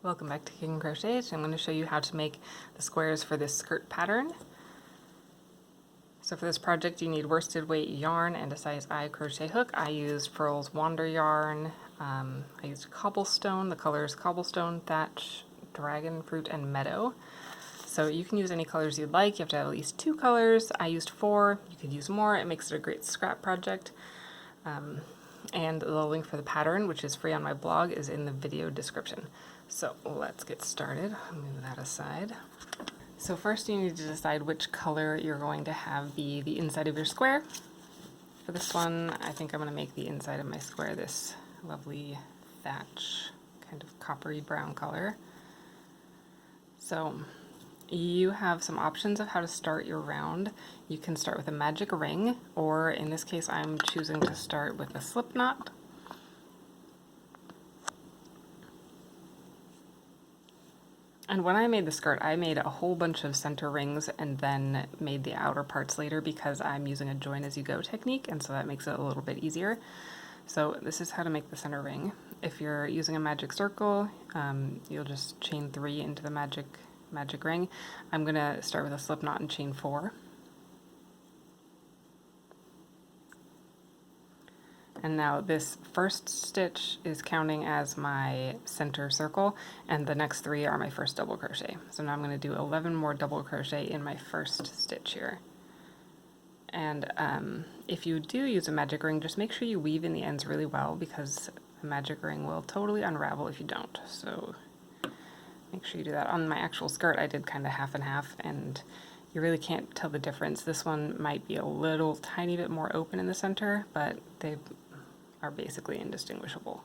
Welcome back to King Crochet. I'm going to show you how to make the squares for this skirt pattern. So for this project you need worsted weight yarn and a size I crochet hook. I used Pearl's Wander yarn. I used cobblestone. The colors cobblestone, thatch, dragon fruit, and meadow. So you can use any colors you'd like. You have to have at least 2 colors. I used 4. You could use more. It makes it a great scrap project. And the link for the pattern, which is free on my blog, is in the video description. So let's get started. I'll move that aside. So first you need to decide which color you're going to have be the inside of your square. For this one, I think I'm going to make the inside of my square this lovely thatch, kind of coppery brown color. So you have some options of how to start your round. You can start with a magic ring, or in this case I'm choosing to start with a slip knot. And when I made the skirt, I made a whole bunch of center rings and then made the outer parts later because I'm using a join as you go technique, and so that makes it a little bit easier. So this is how to make the center ring. If you're using a magic circle, you'll just chain 3 into the magic ring. I'm gonna start with a slip knot and chain 4. And now this first stitch is counting as my center circle, and the next 3 are my first double crochet. So now I'm going to do 11 more double crochet in my first stitch here. And if you do use a magic ring, just make sure you weave in the ends really well, because a magic ring will totally unravel if you don't. So make sure you do that. On my actual skirt, I did kind of half and half, and you really can't tell the difference. This one might be a little tiny bit more open in the center, but they are basically indistinguishable,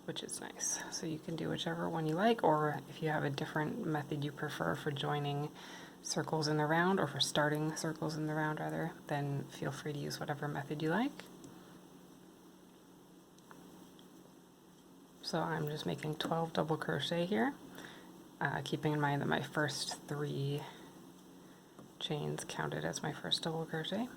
which is nice. So you can do whichever one you like, or if you have a different method you prefer for joining circles in the round, or for starting circles in the round rather, then feel free to use whatever method you like. So I'm just making 12 double crochet here, keeping in mind that my first 3 chains counted as my first double crochet.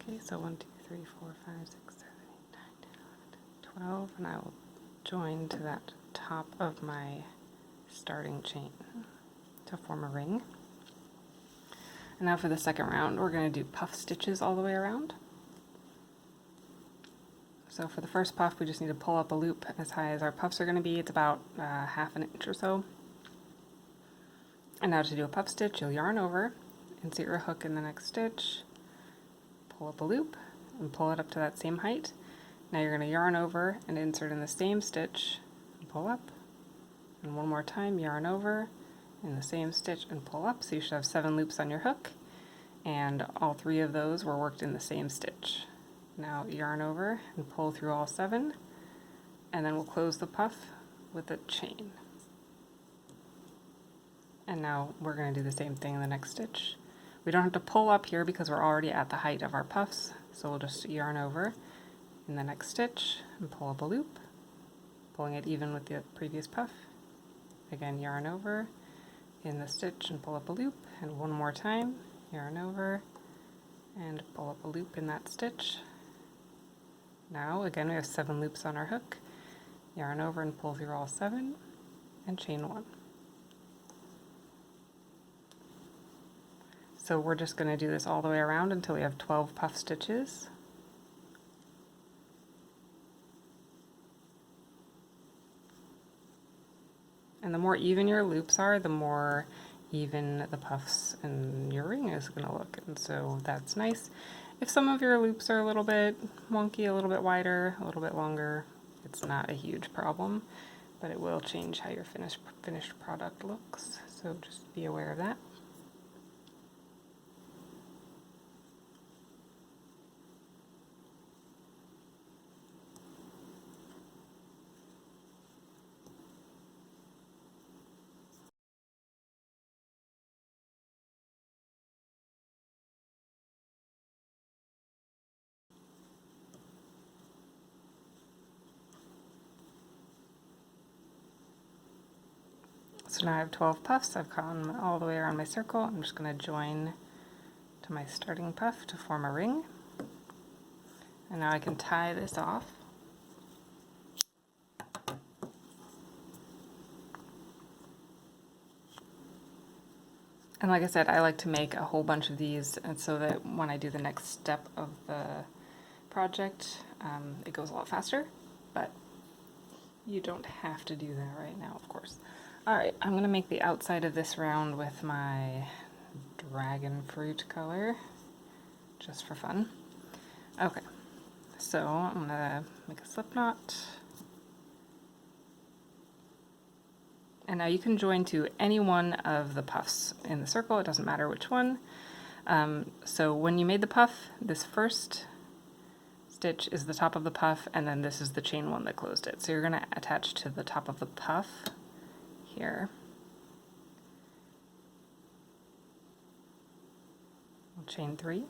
Okay, so 1, 2, 3, 4, 5, 6, 7, 8, 9, 10, 11, 12, and I will join to that top of my starting chain to form a ring. And now for the second round, we're going to do puff stitches all the way around. So for the first puff, we just need to pull up a loop as high as our puffs are going to be. It's about half an inch or so. And now to do a puff stitch, you'll yarn over, insert your hook in the next stitch, pull up a loop, and pull it up to that same height. Now you're going to yarn over and insert in the same stitch and pull up. And one more time, yarn over in the same stitch and pull up. So you should have 7 loops on your hook, and all 3 of those were worked in the same stitch. Now yarn over and pull through all 7, and then we'll close the puff with a chain. And now we're going to do the same thing in the next stitch. We don't have to pull up here because we're already at the height of our puffs, so we'll just yarn over in the next stitch and pull up a loop, pulling it even with the previous puff. Again, yarn over in the stitch and pull up a loop, and one more time, yarn over and pull up a loop in that stitch. Now again we have 7 loops on our hook, yarn over and pull through all 7, and chain 1. So we're just going to do this all the way around until we have 12 puff stitches. And the more even your loops are, the more even the puffs and your ring is going to look, and so that's nice. If some of your loops are a little bit wonky, a little bit wider, a little bit longer, it's not a huge problem, but it will change how your finished product looks, so just be aware of that. So now I have 12 puffs. I've gone all the way around my circle. I'm just going to join to my starting puff to form a ring. And now I can tie this off. And like I said, I like to make a whole bunch of these, and so that when I do the next step of the project, it goes a lot faster, but you don't have to do that right now, of course. Alright, I'm going to make the outside of this round with my dragon fruit color, just for fun. Okay, so I'm going to make a slip knot. And now you can join to any one of the puffs in the circle, it doesn't matter which one. So when you made the puff, this first stitch is the top of the puff, and then this is the chain one that closed it. So you're going to attach to the top of the puff here. We'll chain 3,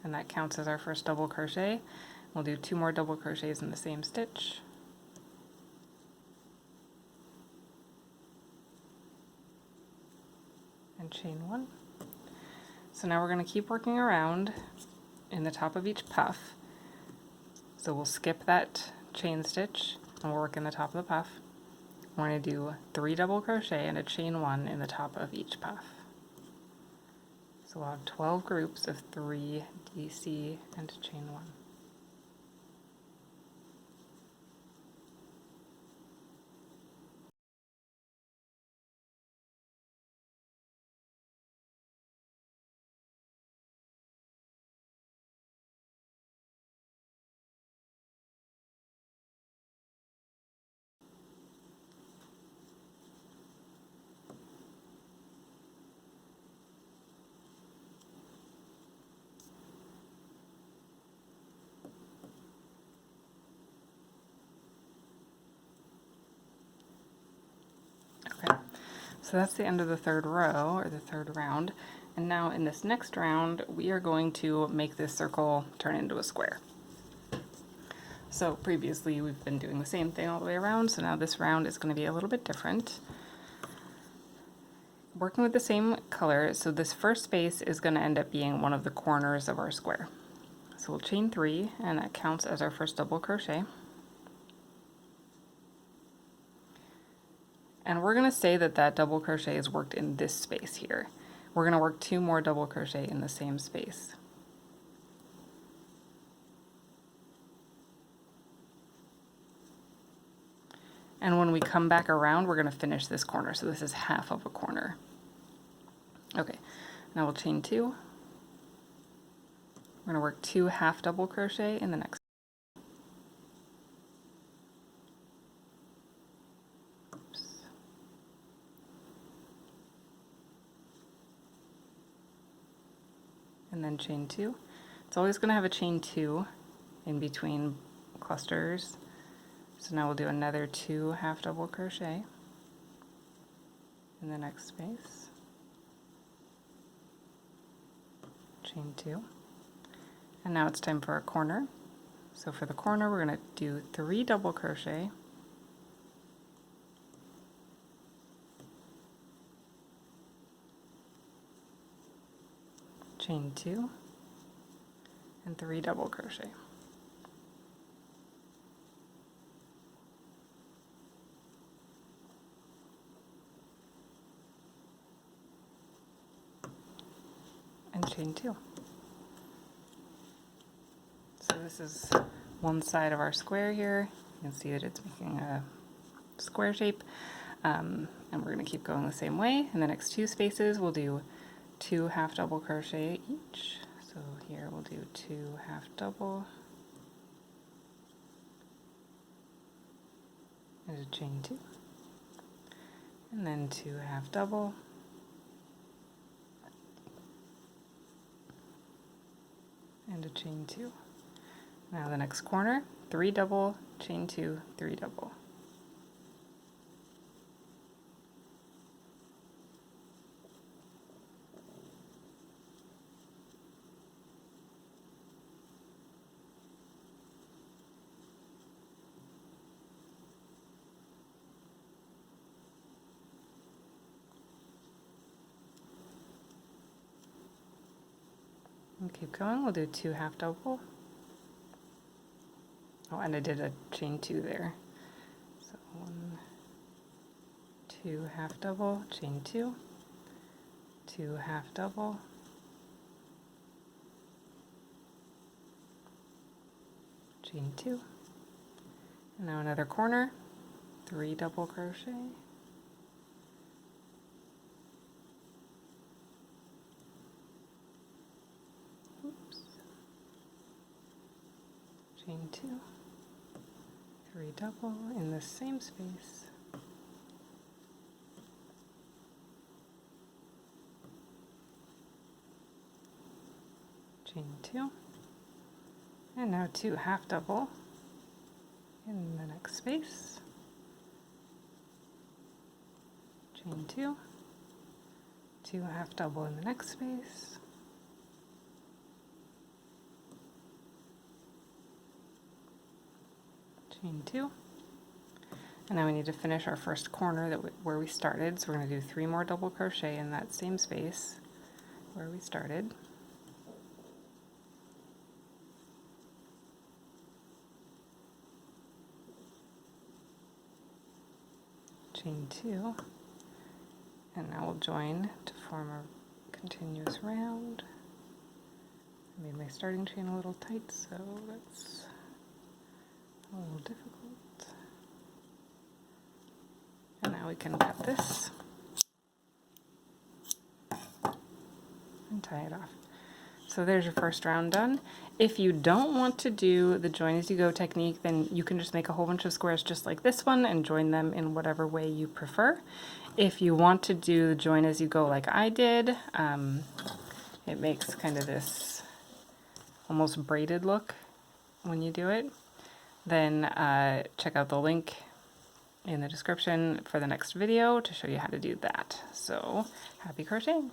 and that counts as our first double crochet. We'll do 2 more double crochets in the same stitch. And chain 1. So now we're going to keep working around in the top of each puff. So we'll skip that chain stitch and we'll work in the top of the puff. We're going to do 3 double crochet and a chain 1 in the top of each puff. So we'll have 12 groups of 3 DC and chain 1. Okay, so that's the end of the third row, or the third round. And now in this next round, we are going to make this circle turn into a square. So previously we've been doing the same thing all the way around, so now this round is going to be a little bit different. Working with the same color, so this first space is going to end up being one of the corners of our square. So we'll chain 3, and that counts as our first double crochet. And we're going to say that that double crochet is worked in this space here. We're going to work 2 more double crochet in the same space. And when we come back around, we're going to finish this corner. So this is half of a corner. Okay, now we'll chain 2. We're going to work 2 half double crochet in the next. And then chain 2. It's always going to have a chain 2 in between clusters. So now we'll do another 2 half double crochet in the next space. Chain 2. And now it's time for a corner. So for the corner, we're going to do 3 double crochet. Chain 2 and 3 double crochet. And chain 2. So this is one side of our square here. You can see that it's making a square shape, and we're going to keep going the same way. In the next 2 spaces we'll do 2 half double crochet each. So here we'll do 2 half double and a chain 2, and then 2 half double and a chain 2. Now the next corner, 3 double, chain 2, 3 double. And keep going. We'll do 2 half double. Oh, and I did a chain 2 there. So 1, 2 half double, chain 2, 2 half double, chain 2, and now another corner, 3 double crochet, oops, chain 2, 3 double in the same space, chain 2, and now 2 half double in the next space, chain 2, 2 half double in the next space, chain 2, and now we need to finish our first corner where we started, so we're going to do 3 more double crochet in that same space where we started. Chain 2, and now we'll join to form a continuous round. I made my starting chain a little tight, so that's a little difficult. And now we can cut this and tie it off. So there's your first round done. If you don't want to do the join as you go technique, then you can just make a whole bunch of squares just like this one and join them in whatever way you prefer. If you want to do the join as you go like I did, it makes kind of this almost braided look when you do it, then check out the link in the description for the next video to show you how to do that. So happy crocheting!